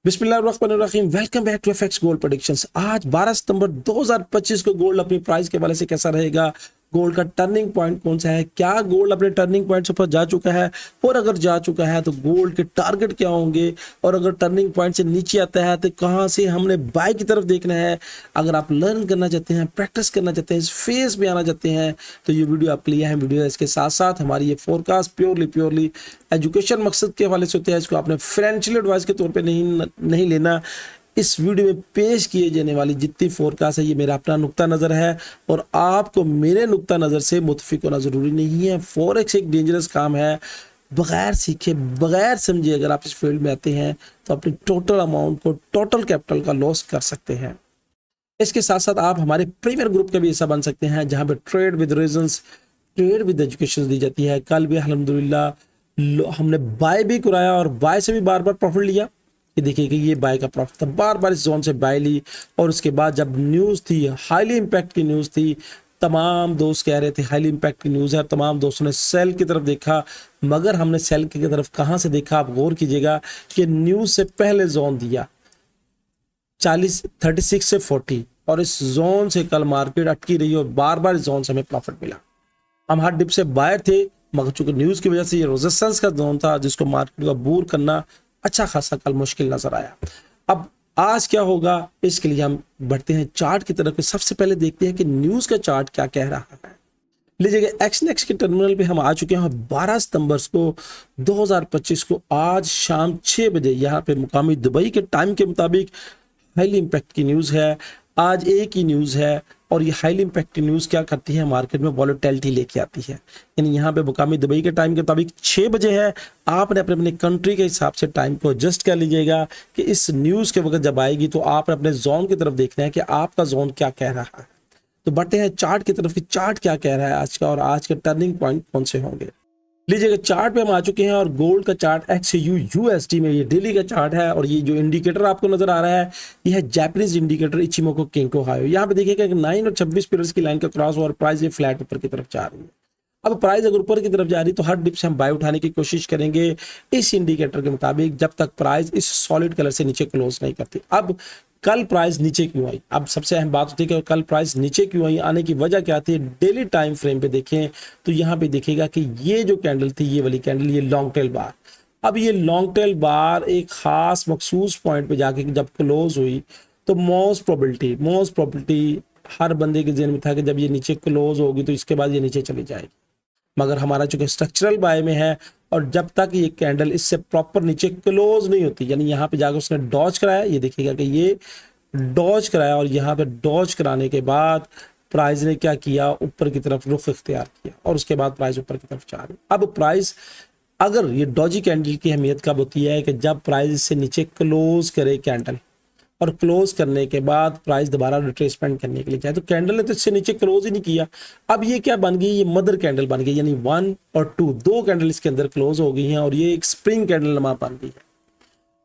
बिस्मिल्लाहिर्रहमानिर्रहीम। Welcome back to FX gold predictions. आज 12 सितंबर 2025 को गोल्ड अपनी प्राइस के हवाले से कैसा रहेगा, गोल्ड का टर्निंग पॉइंट कौन सा है, क्या गोल्ड अपने टर्निंग पॉइंट से ऊपर जा चुका है, और अगर जा चुका है तो गोल्ड के टारगेट क्या होंगे, और अगर टर्निंग पॉइंट से नीचे आता है तो कहां से हमने बाय की तरफ देखना है। अगर आप लर्न करना चाहते हैं, प्रैक्टिस करना चाहते हैं, इस फेज में आना चाहते हैं तो ये वीडियो आपके लिए है। वीडियो इसके साथ साथ हमारी ये फोरकास्ट प्योरली एजुकेशन मकसद के हवाले से होते हैं। इसको आपने फाइनेंशियल एडवाइस के तौर पे नहीं लेना। इस वीडियो में पेश किए जाने वाली जितनी फोरकास्ट है ये मेरा अपना नुक्ता नज़र है और आपको मेरे नुक्ता नज़र से मुतफिक होना ज़रूरी नहीं है। फॉरेक्स एक डेंजरस काम है, बगैर सीखे बगैर समझे अगर आप इस फील्ड में आते हैं तो अपनी टोटल अमाउंट को, टोटल कैपिटल का लॉस कर सकते हैं। इसके साथ साथ आप हमारे प्रीमियर ग्रुप का भी हिस्सा बन सकते हैं जहां पे trade with reasons, trade with education दी जाती है। कल भी अल्हम्दुलिल्लाह हमने बाय भी कराया और बाय से भी बार बार प्रॉफिट लिया। ये देखिए कि ये बाय का प्रॉफिट था, बार बार इस जोन से बाय ली और उसके बाद जब न्यूज़ थी, हाईली इम्पैक्ट की न्यूज़ थी, तमाम दोस्त कह रहे थे हाईली इम्पैक्ट की न्यूज़ है, तमाम दोस्तों ने सेल की तरफ देखा। मगर हमने सेल की तरफ कहाँ से देखा, आप गौर कीजिएगा कि न्यूज़ से पहले जोन दिया 36 से 40 और इस जोन से कल मार्केट अटकी रही और बार बार इस जोन से हमें प्रॉफिट मिला। हम हार्ड डिप से बायर थे मगर चूंकि न्यूज़ की वजह से ये रेजिस्टेंस का जोन था जिसको मार्केट का बूर करना अच्छा खासा कल मुश्किल नजर आया। अब आज क्या होगा इसके लिए हम बढ़ते हैं चार्ट की तरफ। सबसे पहले देखते हैं कि न्यूज़ का चार्ट क्या कह रहा है। लीजिएगा एक्सनेक्स के टर्मिनल पे हम आ चुके हैं 12 सितंबर को 2025 को आज शाम 6 बजे यहाँ पे मुकामी दुबई के टाइम के मुताबिक हाईली इम्पैक्ट की न्यूज़ है। आज एक ही न्यूज़ है और ये हाईली इम्पैक्ट न्यूज़ क्या करती है, मार्केट में वॉलेटिलिटी लेके आती है। यानी यहाँ पे मुकामी दुबई के टाइम के मुताबिक 6 बजे है। आपने अपने अपने कंट्री के हिसाब से टाइम को एडजस्ट कर लीजिएगा कि इस न्यूज़ के वक्त जब आएगी तो आपने अपने जोन की तरफ देखना है कि आपका जोन क्या कह रहा है। तो बढ़ते हैं चार्ट की तरफ कि चार्ट क्या कह रहा है आज का और आज के टर्निंग पॉइंट कौन से होंगे। लीजिएगा चार्ट पे हम आ चुके हैं और गोल्ड का चार्ट XAU USD में ये डेली का चार्ट है और ये जो इंडिकेटर आपको नजर आ रहा है ये है जापानीज इंडिकेटर इचिमोको किंको हायो। यहाँ पे देखिएगा कि 9 और 26 पीरियड्स की लाइन का क्रॉस और प्राइस ये फ्लैट ऊपर की तरफ जा रही है। अब प्राइस अगर ऊपर की तरफ जा रही है तो हर डिप से हम बाय उठाने की कोशिश करेंगे इस इंडिकेटर के मुताबिक जब तक प्राइस इस सॉलिड कलर से नीचे क्लोज नहीं करती। अब कल प्राइस नीचे क्यों आई, अब सबसे अहम बात होती है कि कल प्राइस नीचे क्यों आई, आने की वजह क्या थी। डेली टाइम फ्रेम पे देखें तो यहाँ पे देखिएगा कि ये जो कैंडल थी, ये वाली कैंडल, ये लॉन्ग टेल बार। अब ये लॉन्ग टेल बार एक खास मखसूस पॉइंट पे जाके जब क्लोज हुई तो मोस्ट प्रोबेबिलिटी हर बंदे के जेहन में था कि जब ये नीचे क्लोज होगी तो इसके बाद ये नीचे चली जाएगी। मगर हमारा चूंकि स्ट्रक्चरल बाय में है और जब तक ये कैंडल इससे प्रॉपर नीचे क्लोज नहीं होती, यानी यहाँ पे जाकर उसने डॉज कराया, ये देखिएगा कि ये डॉज कराया और यहाँ पे डॉज कराने के बाद प्राइस ने क्या किया, ऊपर की तरफ रुख इख्तियार किया और उसके बाद प्राइस ऊपर की तरफ जा रही। अब प्राइस अगर ये डॉजी कैंडल की अहमियत कब होती है कि जब प्राइस इससे नीचे क्लोज करे कैंडल और क्लोज करने के बाद प्राइस दोबारा रिट्रेसमेंट करने के लिए जाए। तो कैंडल ने तो इससे नीचे क्लोज ही नहीं किया। अब ये क्या बन गई, ये मदर कैंडल बन गई, यानी 1 और 2 दो कैंडल इसके अंदर क्लोज हो गई हैं और ये एक स्प्रिंग कैंडल नमा बन गई है।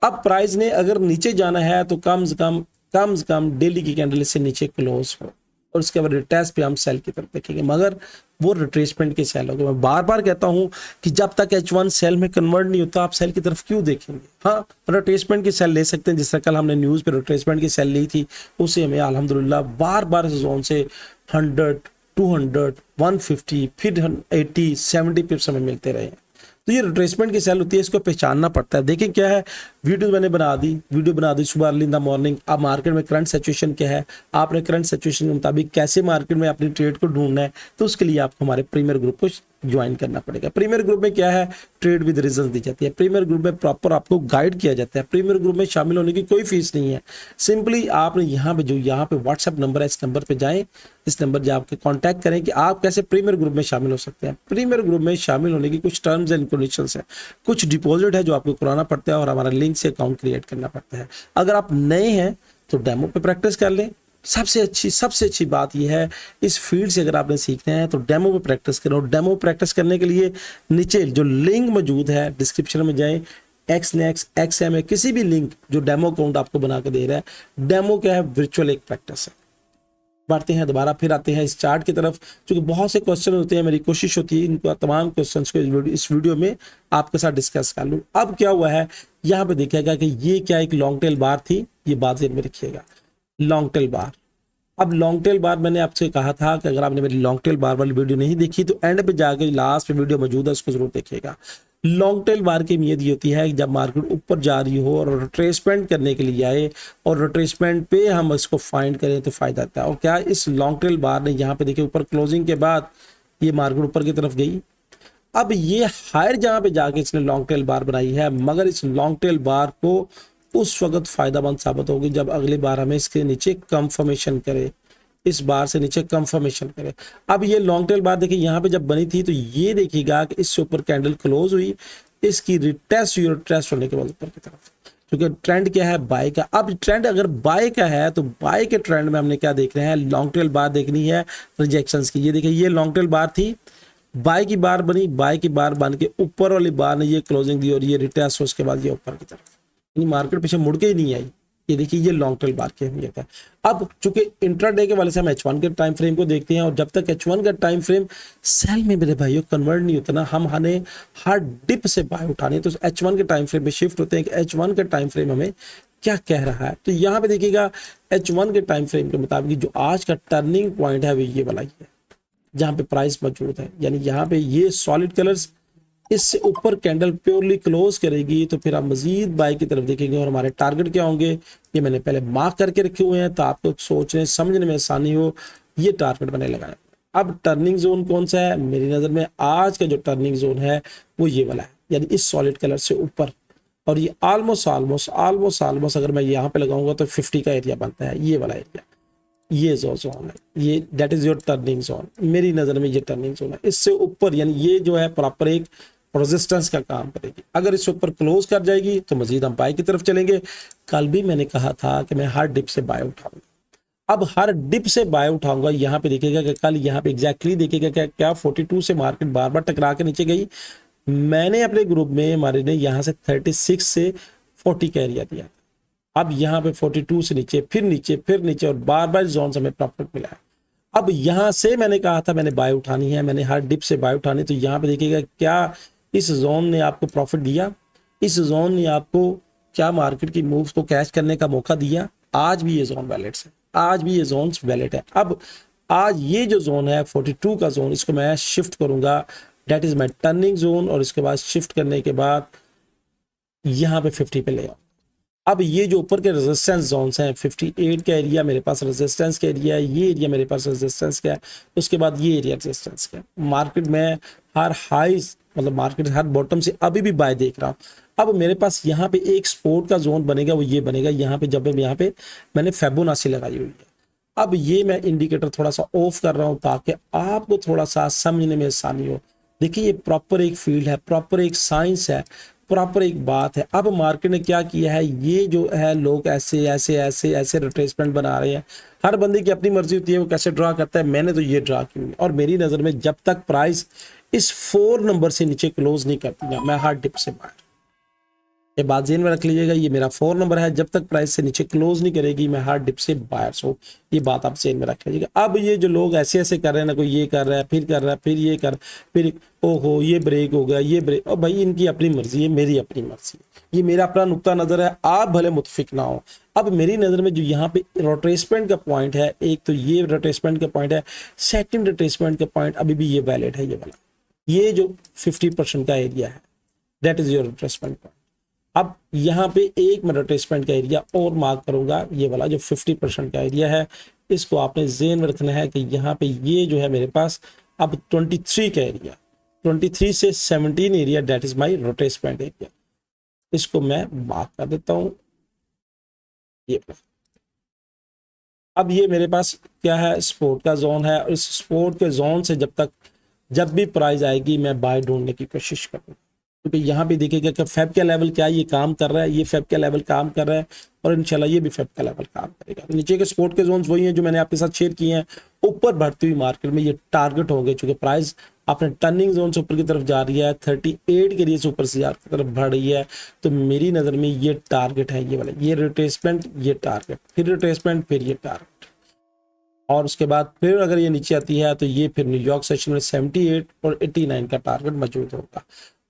अब प्राइस ने अगर नीचे जाना है तो कम से कम डेली की कैंडल इससे नीचे क्लोज हो और उसके बाद रिटेस्ट पे हम सेल की तरफ देखेंगे, मगर वो रिट्रेसमेंट के सेल होगा। मैं बार बार कहता हूं कि जब तक H1 सेल में कन्वर्ट नहीं होता आप सेल की तरफ क्यों देखेंगे। हाँ, रिट्रेसमेंट की सेल ले सकते हैं, जिस तरह कल हमने न्यूज़ पे रिट्रेसमेंट की सेल ली थी, उसे हमें अल्हम्दुलिल्लाह बार बार इस जोन से 100, 200, 150 फिर 80, 70 पिप्स हमें मिलते रहे। तो ये रिट्रेसमेंट की सेल होती है, इसको पहचानना पड़ता है। देखें क्या है, वीडियो मैंने वीडियो बना दी सुबह अर्ली इन द मॉर्निंग। अब मार्केट में करंट सिचुएशन क्या है, आपने करंट सिचुएशन के मुताबिक कैसे मार्केट में अपनी ट्रेड को ढूंढना है, तो उसके लिए आपको हमारे प्रीमियर ग्रुप को ज्वाइन करना पड़ेगा। प्रीमियर ग्रुप में क्या है, ट्रेड विद रीजंस दी जाती है। प्रीमियर ग्रुप में प्रॉपर आपको गाइड किया जाता है। प्रीमियर ग्रुप में शामिल होने की कोई फीस नहीं है। सिंपली आपने यहाँ पे व्हाट्सएप नंबर है, इस नंबर पे जाएं, इस नंबर पर आपके कांटेक्ट करें कि आप कैसे प्रीमियर ग्रुप में शामिल हो सकते हैं। प्रीमियर ग्रुप में शामिल होने की कुछ टर्म्स एंड कंडीशंस है, कुछ डिपॉजिट है जो आपको कराना पड़ता है और हमारा लिंक से अकाउंट क्रिएट करना पड़ता है। अगर आप नए हैं तो डेमो पे प्रैक्टिस कर लें। सबसे अच्छी बात यह है, इस फील्ड से अगर आपने सीखना है तो डेमो पे प्रैक्टिस करो। डेमो प्रैक्टिस करने के लिए नीचे जो लिंक मौजूद है डिस्क्रिप्शन में जाएं, XNEX XMA किसी भी लिंक जो डेमो अकाउंट आपको बना के दे रहा है। डेमो क्या है, वर्चुअल एक प्रैक्टिस है। बढ़ते हैं, दोबारा फिर आते हैं इस चार्ट की तरफ। क्योंकि बहुत से क्वेश्चन होते हैं, मेरी कोशिश होती है इनको तमाम क्वेश्चंस को इस वीडियो में आपके साथ डिस्कस कर लूँ। अब क्या हुआ है, यहाँ पे देखिएगा कि ये क्या एक लॉन्ग टेल बार थी, ये बात ध्यान में रखिएगा, लॉन्ग टेल बार। अब लॉन्ग टेल बार मैंने आपसे कहा था कि अगर आपने मेरी लॉन्ग टेल बार वाली वीडियो नहीं देखी तो एंड पे जाके लास्ट पे वीडियो मौजूद है, उसको जरूर देखिएगा। लॉन्ग टेल बार की अहमियत ये होती है कि जब मार्केट ऊपर जा रही हो और रिट्रेसमेंट करने के लिए आए और रिट्रेसमेंट पे हम इसको फाइंड करें तो फायदा आता है। और क्या इस लॉन्ग टेल बार ने यहाँ पे देखिए ऊपर क्लोजिंग के बाद ये मार्केट ऊपर की तरफ गई। अब ये हायर जहाँ पे जाके इसने लॉन्ग टेल बार बनाई है, मगर इस लॉन्ग टेल बार को उस वक्त फायदामंद साबित होगी जब अगली बार हमें इसके नीचे कंफर्मेशन करे, इस बार से नीचे कंफर्मेशन करे। अब ये लॉन्ग टेल बार देखिए यहाँ पे जब बनी थी तो ये देखिएगा कि इससे ऊपर कैंडल क्लोज हुई, इसकी रिटेस्ट हुई और टेस्ट होने के बाद ऊपर की तरफ, क्योंकि ट्रेंड क्या है बाय का। अब ट्रेंड अगर बाय का है तो बाय के ट्रेंड में हमने क्या देख रहे हैं, लॉन्ग टेल बार देखनी है रिजेक्शंस की। ये देखिए ये लॉन्ग टेल बार थी, बाय की बार बनी, बाय की बार बन के ऊपर वाली बार ने ये क्लोजिंग दी और ये रिटेस्ट हो, उसके बाद ये ऊपर की तरफ, यानी मार्केट पीछे मुड़ के ही नहीं आई। ये देखिए ये लॉन्ग टेल बार की अहमियत है। अब चूंकि इंट्राडे के वाले से हम H1 के टाइम फ्रेम को देखते हैं और जब तक H1 का टाइम फ्रेम सेल में मेरे भाइयों कन्वर्ट नहीं होता ना, हमें हर डिप से बाय उठाने तो H1 के टाइम फ्रेम पे शिफ्ट होते हैं कि H1 का टाइम फ्रेम हमें क्या कह रहा है। तो यहाँ पे देखिएगा H1 के टाइम फ्रेम के मुताबिक जो आज का टर्निंग पॉइंट है वो ये वाला ही है जहाँ पे प्राइस मौजूद है, यानी यहाँ पे ये सॉलिड कलर्स इससे ऊपर कैंडल प्योरली क्लोज करेगी तो फिर आप मजीद बाय की तरफ देखेंगे। और हमारे टारगेट क्या होंगे ये मैंने पहले मार्क करके रखे हुए हैं तो आपको सोचने समझने में आसानी हो, ये टारगेट मैंने लगाया। अब टर्निंग जोन कौन सा है, मेरी नज़र में आज का जो टर्निंग जोन है वो ये वाला है, यानी इस सॉलिड कलर से ऊपर। और ये ऑलमोस्ट अगर मैं यहाँ पे लगाऊंगा तो 50 का एरिया बनता है, ये वाला एरिया, ये जोन है, ये that is your turning zone. मेरी नज़र में ये टर्निंग जोन है, इससे ऊपर यानी ये जो है प्रॉपर एक रेजिस्टेंस का काम करेगी। अगर इससे ऊपर क्लोज कर जाएगी तो मजीद हम बाय की तरफ चलेंगे। कल भी मैंने कहा था कि मैं हर डिप से बाय उठाऊंगा, अब हर डिप से बाय उठाऊंगा। यहाँ पे देखिएगा कि कल यहाँ पे एग्जैक्टली देखिएगा क्या 42 से मार्केट बार बार टकरा के नीचे गई। मैंने अपने ग्रुप में हमारे ने यहाँ से 36 से 40 का एरिया दिया, अब यहाँ पे 42 से नीचे फिर नीचे और बार बार जोन से हमें प्रॉफिट मिला है। अब यहाँ से मैंने कहा था मैंने बाय उठानी है, मैंने हर डिप से बाय उठानी, तो यहाँ पे देखिएगा क्या इस जोन ने आपको प्रॉफिट दिया, इस जोन ने आपको क्या मार्केट की मूव्स को कैच करने का मौका दिया। आज भी ये जोन वैलिड है, आज भी ये जोन वैलिड है। अब आज ये जो जोन है 42 का जोन, इसको मैं शिफ्ट करूंगा, that is my turning zone. और इसके बाद शिफ्ट करने के बाद यहाँ पे 50 पे ले आओ। अब ये जो ऊपर के रेजिस्टेंस जोन्स हैं 58 का एरिया मेरे पास रेजिस्टेंस का एरिया है, ये एरिया मेरे पास रेजिस्टेंस का है, उसके बाद ये एरिया रेजिस्टेंस का है। मार्केट में हर हाई मतलब मार्केट हर बॉटम से अभी भी बाय देख रहा हूँ। अब मेरे पास यहाँ पे एक सपोर्ट का जोन बनेगा, वो ये बनेगा यहाँ पे, जब यहाँ पे मैंने फिबोनाची लगाई हुई है। अब ये मैं इंडिकेटर थोड़ा सा ऑफ कर रहा हूँ ताकि आपको थोड़ा सा समझने में आसानी हो। देखिए ये प्रॉपर एक फील्ड है, प्रॉपर एक साइंस है, प्रॉपर एक बात है। अब मार्केट ने क्या किया है, ये जो है लोग ऐसे ऐसे ऐसे ऐसे रिट्रेसमेंट बना रहे हैं, हर बंदे की अपनी मर्जी होती है वो कैसे ड्रा करता है। मैंने तो ये ड्रा की हुई और मेरी नज़र में जब तक प्राइस इस 4 नंबर से नीचे क्लोज नहीं करती ना, मैं हर डिप से बाहर, ये बात ज़हन में रख लीजिएगा। ये मेरा 4 नंबर है, जब तक प्राइस से नीचे क्लोज नहीं करेगी मैं हर डिप से बाहर सो, ये बात आप ज़हन में रख लीजिएगा। अब ये जो लोग ऐसे ऐसे कर रहे हैं ना, कोई ये कर रहा है फिर कर रहा है फिर ये कर फिर ओहो ये ब्रेक हो गया ये ब्रेक, और भाई इनकी अपनी मर्जी है, मेरी अपनी मर्जी है, ये मेरा अपना नुक्ता नज़र है, आप भले मुतफिक ना हो। अब मेरी नज़र में जो यहाँ पे रोटेसमेंट का पॉइंट है, एक तो ये रोटेसमेंट का पॉइंट है, सेकंड रोटेसमेंट का पॉइंट अभी भी ये वैलिड है, ये वाला ये जो 50% का एरिया है दैट इज योर रोटेसमेंट पॉइंट। अब यहाँ पे एक मैं रोटेसमेंट का एरिया और मार्क करूंगा, ये वाला जो 50% का एरिया है, इसको आपने ज़हन में रखना है कि यहाँ पे ये जो है मेरे पास अब 23 का एरिया, 23 से 17 एरिया दैट इज माय रोटेसमेंट एरिया, इसको मैं मार्क कर देता हूँ। ये अब ये मेरे पास क्या है, सपोर्ट का जोन है, और इस सपोर्ट के जोन से जब भी प्राइस आएगी मैं बाय ढूंढने की कोशिश करूँगा, क्योंकि यहाँ पे देखिएगा कि फेब का लेवल क्या ये काम कर रहा है, ये फेब का लेवल काम कर रहा है और इंशाल्लाह ये भी फेब का लेवल काम करेगा। तो नीचे के सपोर्ट के जोन्स वही हैं जो मैंने आपके साथ शेयर किए हैं। ऊपर बढ़ती हुई मार्केट में ये टारगेट होंगे, चूंकि प्राइस अपने टर्निंग जोन से ऊपर की तरफ जा रही है, 38 के लिए से ऊपर से की तरफ बढ़ रही है, तो मेरी नज़र में ये टारगेट है, ये वाला ये रिट्रेसमेंट, ये टारगेट, फिर रिट्रेसमेंट, फिर ये टारगेट। और उसके बाद फिर अगर ये नीचे आती है तो ये फिर न्यूयॉर्क सेशन में 78 और 89 का टारगेट मौजूद होगा।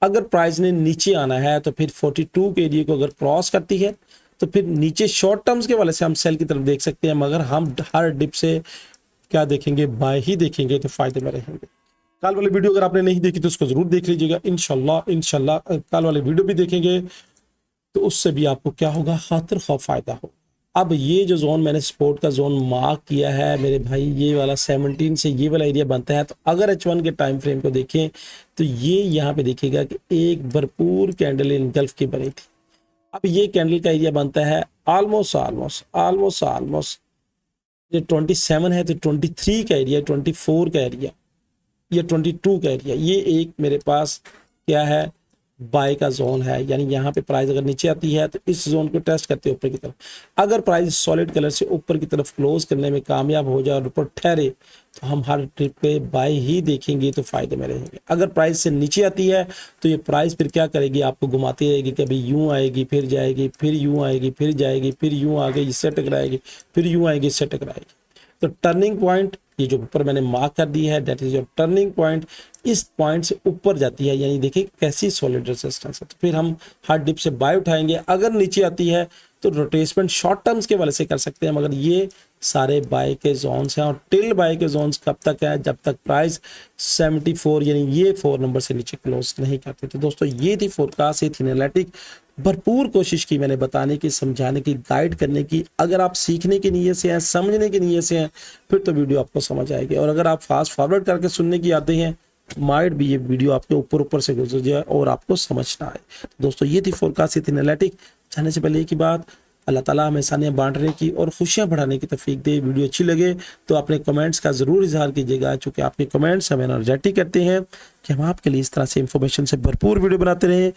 अगर प्राइस ने नीचे आना है तो फिर 42 के एरिया को अगर क्रॉस करती है तो फिर नीचे शॉर्ट टर्म्स के वाले से हम सेल की तरफ देख सकते हैं, मगर हम हर डिप से क्या देखेंगे, बाय ही देखेंगे तो फायदे में रहेंगे। कल वाली वीडियो अगर आपने नहीं देखी तो उसको जरूर देख लीजिएगा। इंशाल्लाह कल वाली वीडियो भी देखेंगे तो उससे भी आपको क्या होगा, खातिर खौफ फायदा हो। अब ये जो जोन मैंने सपोर्ट का जोन मार्क किया है मेरे भाई, ये वाला 17 से ये वाला एरिया बनता है। तो अगर H1 के टाइम फ्रेम को देखें तो ये यहाँ पे देखिएगा कि एक भरपूर कैंडल इनगल्फ की बनी थी। अब ये कैंडल का एरिया बनता है ऑलमोस्ट ये 27 है तो 23 का एरिया, 24 का एरिया, ये 22 का एरिया, ये एक मेरे पास क्या है, बाय का जोन है। यानी यहाँ पे प्राइस अगर नीचे आती है तो इस जोन को टेस्ट करते हैं ऊपर की तरफ। अगर प्राइस सॉलिड कलर से ऊपर की तरफ क्लोज करने में कामयाब हो जाए और ऊपर ठहरे तो हम हर ट्रिप पे बाय ही देखेंगे तो फायदे में रहेंगे। अगर प्राइस से नीचे आती है तो ये प्राइस फिर क्या करेगी, आपको घुमाती रहेगी, कभी यूं आएगी फिर जाएगी, फिर यूं आएगी फिर जाएगी, फिर यूं आ गई इससे टकराएगी, फिर यूं आएगी इससे टकराएगी। तो टर्निंग पॉइंट ये जो ऊपर मैंने मार्क कर दी है that is your turning point, इस पॉइंट से ऊपर जाती है, यानी देखिए कैसी सॉलिड रेजिस्टेंस है। तो फिर हम हर डिप से बाय उठाएंगे। अगर नीचे आती है तो रोटेसमेंट शॉर्ट टर्म्स के वाले से कर सकते हैं, मगर ये सारे बाय के जोन्स हैं। और टिल बाय के जोन्स कब तक है, जब तक प्राइस 74 यानी ये 4 नंबर से नीचे क्लोज नहीं करते। तो दोस्तों ये थी फोरकास्ट, ये थी एनालिटिक। भरपूर कोशिश की मैंने बताने की, समझाने की, गाइड करने की। अगर आप सीखने की नीयत से हैं, समझने की नीयत से हैं, फिर तो वीडियो आपको समझ आएगी। और अगर आप फास्ट फॉरवर्ड करके सुनने की आते हैं, माइट भी ये वीडियो आपके ऊपर से गुजर जाए और आपको समझ ना आए। दोस्तों ये थी फोरकास्ट, ये थी एनालिटिक। जाने से पहले एक ही बात, अल्लाह ताला हमें आसानियाँ बांटने की और खुशियाँ बढ़ाने की तौफीक दे। वीडियो अच्छी लगे तो अपने कमेंट्स का ज़रूर इजहार कीजिएगा, चूँकि आपके कमेंट्स हमें एनर्जेटिक करते हैं कि हम आपके लिए इस तरह से इंफॉर्मेशन से भरपूर वीडियो बनाते रहें।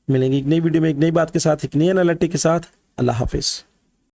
मिलेंगे एक नई वीडियो में एक नई बात के साथ, एक नई एनालिटिक के साथ। अल्लाह हाफिज़।